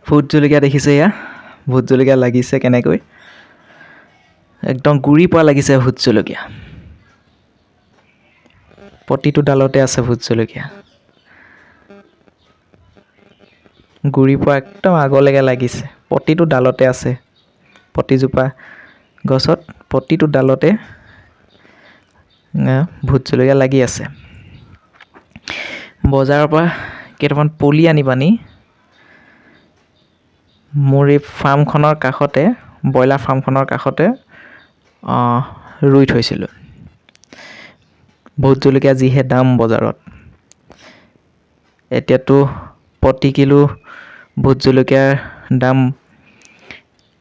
vote জলকীয়া দেখিছে এয়া ভোট জলকীয়া লাগিছে কেনেকৈ একদম গুৰি পৰা লাগিছে ভোট জলকীয়া প্ৰতিটো ডালতে আছে ভোট জলকীয়া গুৰি পৰা একদম আগলৈকে লাগিছে প্ৰতিটো ডালতে আছে প্ৰতিজোপা গছত প্ৰতিটো ডালতে ভোট জলকীয়া লাগি আছে বজাৰৰ পৰা কেইটামান পুলি আনিবানি মোৰ এই ফাৰ্মখনৰ কাষতে ব্ৰইলাৰ ফাৰ্মখনৰ কাষতে ৰুই থৈছিলোঁ ভোট জলকীয়া যিহে দাম বজাৰত এতিয়াতো প্ৰতি কিলো ভোট জলকীয়াৰ দাম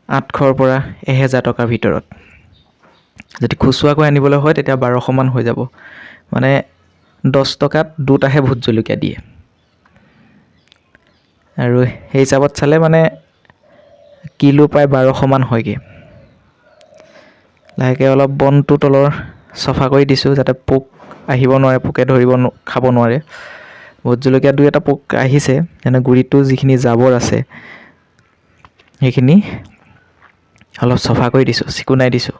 800ৰ পৰা 1000 টকাৰ ভিতৰত যদি খুচুৰাকৈ আনিবলৈ হয় তেতিয়া 1200 মান হৈ যাব মানে 10 টকাত দুটাহে ভোট জলকীয়া দিয়ে আৰু সেই হিচাপত চালে মানে কিলো প্ৰায় 1200 মান হয়গে লাহেকে অলপ বনটো তলৰ চফা কৰি দিছোঁ যাতে পোক আহিব নোৱাৰে পোকে ধৰিব খাব নোৱাৰে ভোট জলকীয়া দুই এটা পোক আহিছে যেনে গুৰিটো যিখিনি জাবৰ আছে সেইখিনি অলপ চফা কৰি দিছোঁ চিকুনাই দিছোঁ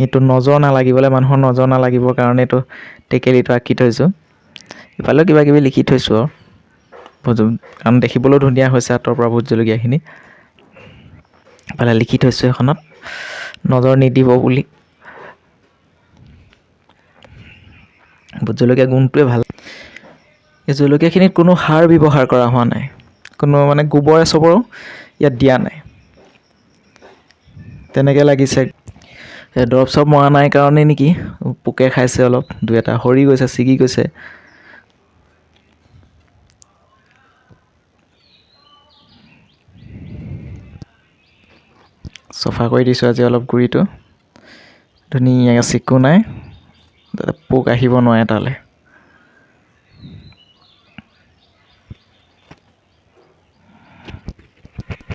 এইটো নজৰ নালাগিবলৈ মানুহৰ নজৰ নালাগিবৰ কাৰণে এইটো টেকেলিটো আঁকি থৈছোঁ ইফালেও কিবা কিবি লিখি থৈছোঁ আৰু কাৰণ দেখিবলৈও ধুনীয়া হৈছে আঁতৰ পৰা ভোট জলকীয়াখিনি ইফালে লিখি থৈছোঁ এখনত নজৰ নিদিব বুলি ভোট জলকীয়া গুণটোৱে ভাল এই জলকীয়াখিনিত কোনো সাৰ ব্যৱহাৰ কৰা হোৱা নাই কোনো মানে গোবৰে চবৰো ইয়াত দিয়া নাই তেনেকৈ লাগিছে দৰৱ চৰব মৰা নাই কাৰণে নেকি পোকে খাইছে অলপ দুই এটা সৰি গৈছে ছিগি গৈছে চফা কৰি দিছোঁ আজি অলপ গুৰিটো ধুনীয়াকৈ চিকুনাই যাতে পোক আহিব নোৱাৰে তালৈ